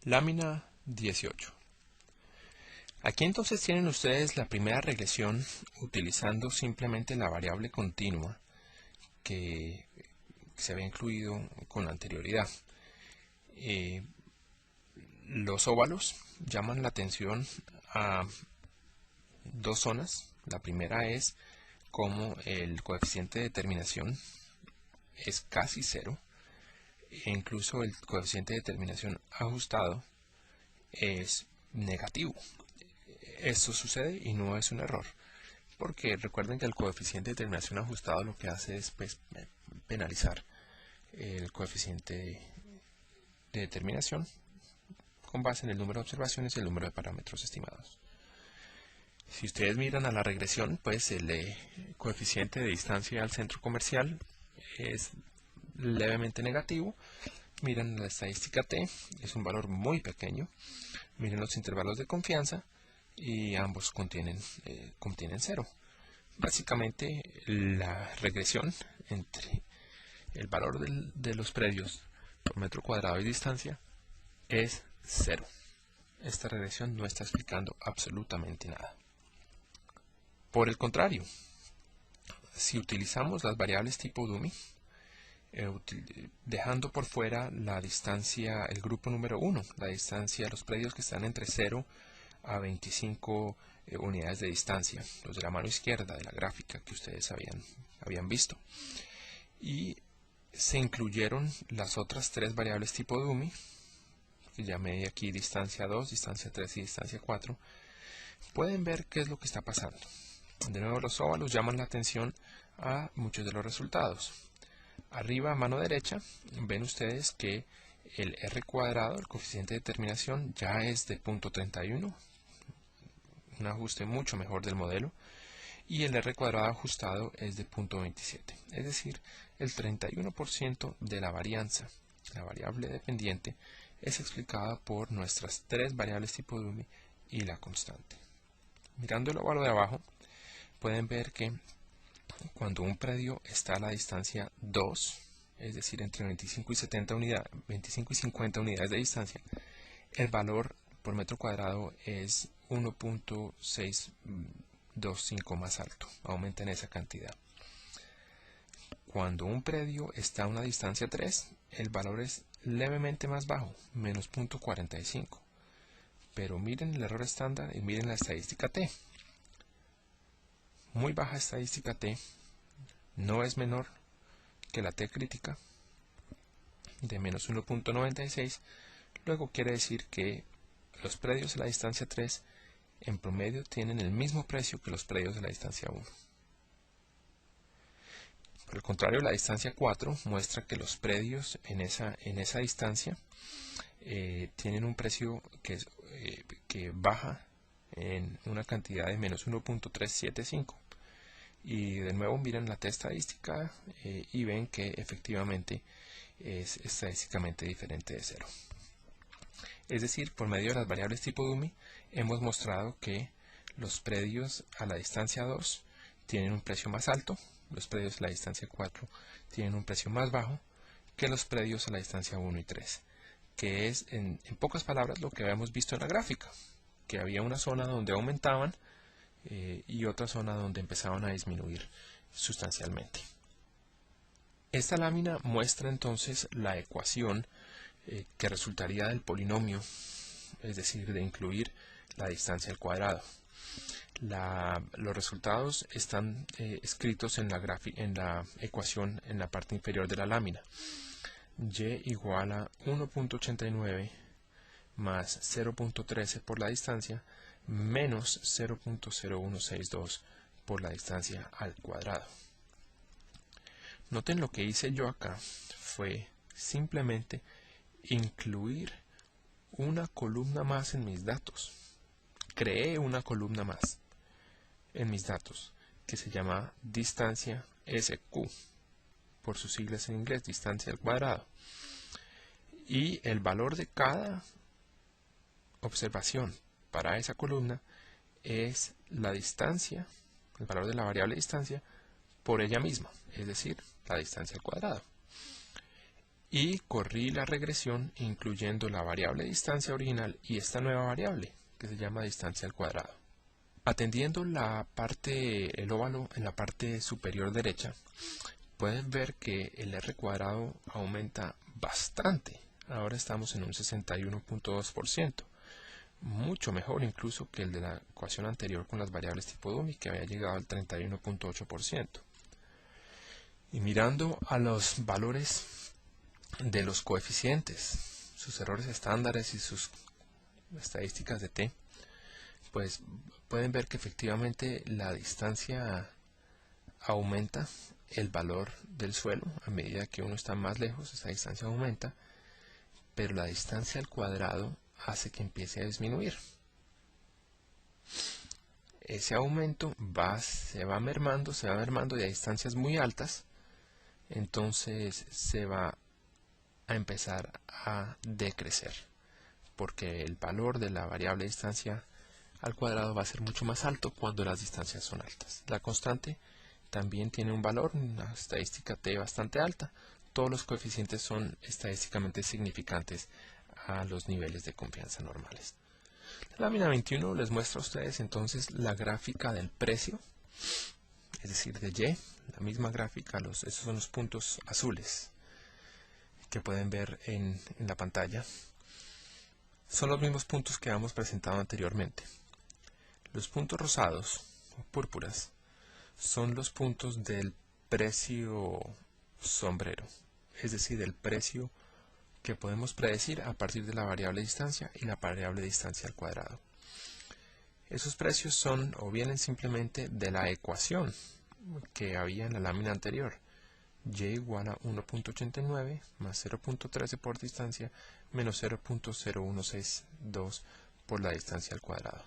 Lámina 18. Aquí entonces tienen ustedes la primera regresión utilizando simplemente la variable continua que se había incluido con anterioridad. Los óvalos llaman la atención a dos zonas. La primera es como el coeficiente de determinación es casi cero, e incluso el coeficiente de determinación ajustado es negativo. Esto sucede y no es un error, porque recuerden que el coeficiente de determinación ajustado lo que hace es penalizar el coeficiente de determinación con base en el número de observaciones y el número de parámetros estimados. Si ustedes miran a la regresión, pues el coeficiente de distancia al centro comercial es levemente negativo. Miren la estadística T, es un valor muy pequeño. Miren los intervalos de confianza y ambos contienen 0. Básicamente la regresión entre el valor de los predios por metro cuadrado y distancia es 0. Esta regresión no está explicando absolutamente nada. Por el contrario, si utilizamos las variables tipo dummy, dejando por fuera la distancia, el grupo número 1, la distancia, los predios que están entre 0 a 25 unidades de distancia, los de la mano izquierda de la gráfica que ustedes habían visto. Y se incluyeron las otras tres variables tipo dummy, que llamé aquí distancia 2, distancia 3 y distancia 4. Pueden ver qué es lo que está pasando. De nuevo, los óvalos llaman la atención a muchos de los resultados. Arriba a mano derecha ven ustedes que el R cuadrado, el coeficiente de determinación, ya es de 0.31, un ajuste mucho mejor del modelo, y el R cuadrado ajustado es de 0.27, es decir, el 31% de la varianza, la variable dependiente, es explicada por nuestras tres variables tipo dummy y la constante. Mirando el óvalo de abajo, pueden ver que cuando un predio está a la distancia 2, es decir, entre 25 y 50 unidades de distancia, el valor por metro cuadrado es 1.625 más alto, aumenta en esa cantidad. Cuando un predio está a una distancia 3, el valor es levemente más bajo, menos 0.45. Pero miren el error estándar y miren la estadística T. Muy baja estadística T, no es menor que la T crítica de menos 1.96, luego quiere decir que los predios a la distancia 3 en promedio tienen el mismo precio que los predios de la distancia 1. Por el contrario, la distancia 4 muestra que los predios en esa distancia tienen un precio que baja en una cantidad de menos 1.375. Y de nuevo miran la T estadística y ven que efectivamente es estadísticamente diferente de 0. Es decir, por medio de las variables tipo dummy hemos mostrado que los predios a la distancia 2 tienen un precio más alto, los predios a la distancia 4 tienen un precio más bajo que los predios a la distancia 1 y 3, que es en pocas palabras lo que habíamos visto en la gráfica, que había una zona donde aumentaban y otra zona donde empezaban a disminuir sustancialmente. Esta lámina muestra entonces la ecuación que resultaría del polinomio, es decir, de incluir la distancia al cuadrado. Los resultados están escritos en la ecuación en la parte inferior de la lámina. Y igual a 1.89 más 0.13 por la distancia menos 0.0162 por la distancia al cuadrado. Noten lo que hice yo acá fue simplemente incluir una columna más en mis datos. Creé una columna más en mis datos que se llama distancia SQ, por sus siglas en inglés, distancia al cuadrado. Y el valor de cada observación para esa columna es la distancia, el valor de la variable distancia por ella misma, es decir, la distancia al cuadrado. y corrí la regresión incluyendo la variable distancia original y esta nueva variable que se llama distancia al cuadrado. Atendiendo el óvalo en la parte superior derecha, pueden ver que el r cuadrado aumenta bastante. Ahora estamos en un 61.2%, mucho mejor incluso que el de la ecuación anterior con las variables tipo Dummy, que había llegado al 31.8%. Y mirando a los valores de los coeficientes, sus errores estándares y sus estadísticas de t, pues pueden ver que efectivamente la distancia aumenta el valor del suelo a medida que uno está más lejos, esa distancia aumenta, pero la distancia al cuadrado hace que empiece a disminuir. Ese aumento se va mermando y a distancias muy altas, entonces se va a empezar a decrecer, porque el valor de la variable distancia al cuadrado va a ser mucho más alto cuando las distancias son altas. La constante también tiene un valor, una estadística t bastante alta. Todos los coeficientes son estadísticamente significantes a los niveles de confianza normales. La lámina 21 les muestra a ustedes entonces la gráfica del precio, es decir, de Y, la misma gráfica, esos son los puntos azules que pueden ver en la pantalla. Son los mismos puntos que hemos presentado anteriormente. Los puntos rosados o púrpuras son los puntos del precio sombrero, es decir, el precio que podemos predecir a partir de la variable distancia y la variable distancia al cuadrado. Esos precios son o vienen simplemente de la ecuación que había en la lámina anterior. Y igual a 1.89 más 0.13 por distancia menos 0.0162 por la distancia al cuadrado.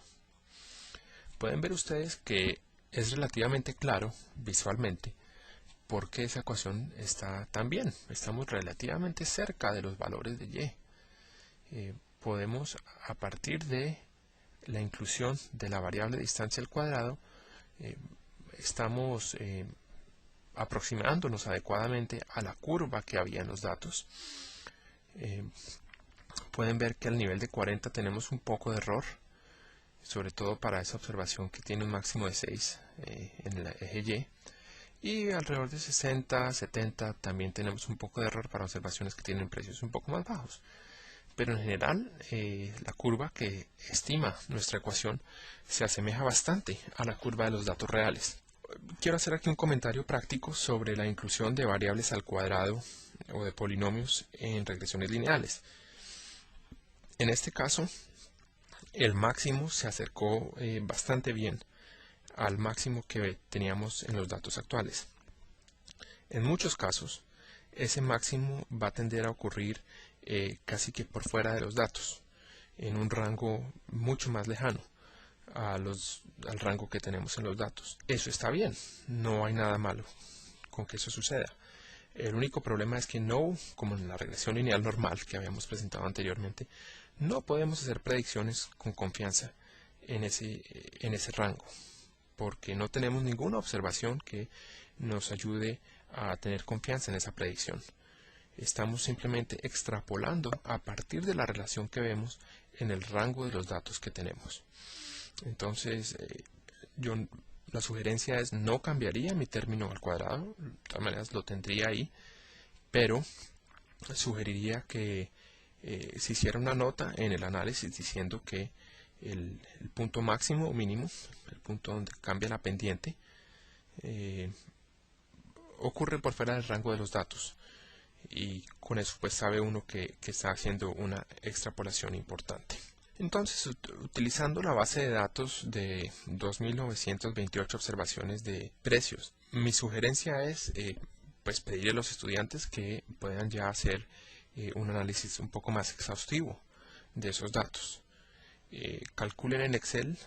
Pueden ver ustedes que es relativamente claro visualmente por qué esa ecuación está tan bien. Estamos relativamente cerca de los valores de Y. Podemos, a partir de la inclusión de la variable distancia al cuadrado, estamos aproximándonos adecuadamente a la curva que había en los datos. Pueden ver que al nivel de 40 tenemos un poco de error, sobre todo para esa observación que tiene un máximo de 6 en el eje Y. Y alrededor de 60, 70 también tenemos un poco de error para observaciones que tienen precios un poco más bajos. Pero en general, la curva que estima nuestra ecuación se asemeja bastante a la curva de los datos reales. Quiero hacer aquí un comentario práctico sobre la inclusión de variables al cuadrado o de polinomios en regresiones lineales. En este caso, el máximo se acercó bastante bien al máximo que teníamos en los datos actuales. En muchos casos, ese máximo va a tender a ocurrir casi que por fuera de los datos, en un rango mucho más lejano al rango que tenemos en los datos. Eso está bien, no hay nada malo con que eso suceda. El único problema es que no, como en la regresión lineal normal que habíamos presentado anteriormente, no podemos hacer predicciones con confianza en ese rango, porque no tenemos ninguna observación que nos ayude a tener confianza en esa predicción. Estamos simplemente extrapolando a partir de la relación que vemos en el rango de los datos que tenemos. Entonces, la sugerencia es no cambiaría mi término al cuadrado, de todas maneras lo tendría ahí, pero sugeriría que se hiciera una nota en el análisis diciendo que el punto máximo o mínimo, el punto donde cambia la pendiente, ocurre por fuera del rango de los datos, y con eso pues sabe uno que está haciendo una extrapolación importante. Entonces, utilizando la base de datos de 2.928 observaciones de precios, mi sugerencia es pues pedirle a los estudiantes que puedan ya hacer un análisis un poco más exhaustivo de esos datos. Calculen en Excel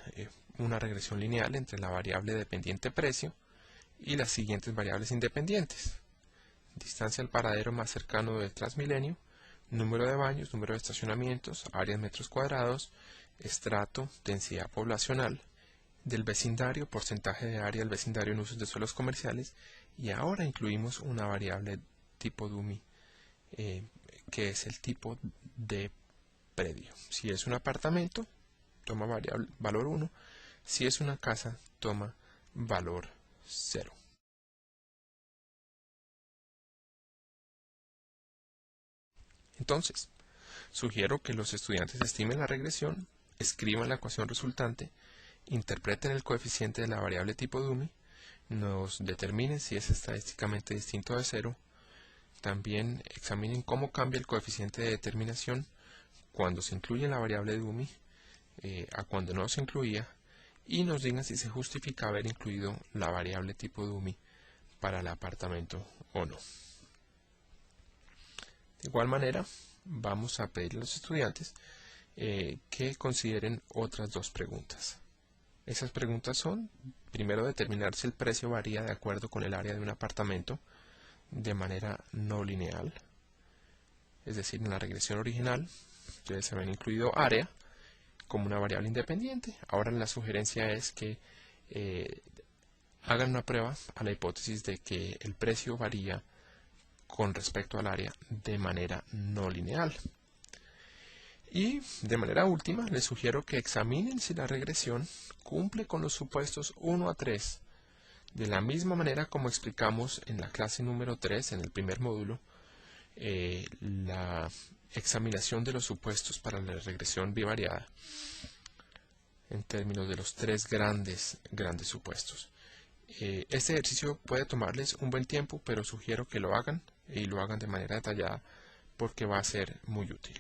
una regresión lineal entre la variable dependiente precio y las siguientes variables independientes: distancia al paradero más cercano del Transmilenio, número de baños, número de estacionamientos, área en metros cuadrados, estrato, densidad poblacional del vecindario, porcentaje de área del vecindario en usos de suelos comerciales, y ahora incluimos una variable tipo Dummy que es el tipo de predio. Si es un apartamento, toma valor 1. Si es una casa, toma valor 0. Entonces, sugiero que los estudiantes estimen la regresión, escriban la ecuación resultante, interpreten el coeficiente de la variable tipo Dummy, nos determinen si es estadísticamente distinto de 0, también examinen cómo cambia el coeficiente de determinación cuando se incluye la variable Dummy a cuando no se incluía, y nos digan si se justifica haber incluido la variable tipo Dummy para el apartamento o no. De igual manera, vamos a pedirle a los estudiantes que consideren otras dos preguntas. Esas preguntas son, primero, determinar si el precio varía de acuerdo con el área de un apartamento de manera no lineal. Es decir, en la regresión original, ustedes se habían incluido área como una variable independiente. Ahora la sugerencia es que hagan una prueba a la hipótesis de que el precio varía con respecto al área de manera no lineal. Y de manera última, les sugiero que examinen si la regresión cumple con los supuestos 1 a 3, de la misma manera como explicamos en la clase número 3, en el primer módulo, la examinación de los supuestos para la regresión bivariada, en términos de los tres grandes supuestos. Este ejercicio puede tomarles un buen tiempo, pero sugiero que lo hagan y lo hagan de manera detallada porque va a ser muy útil.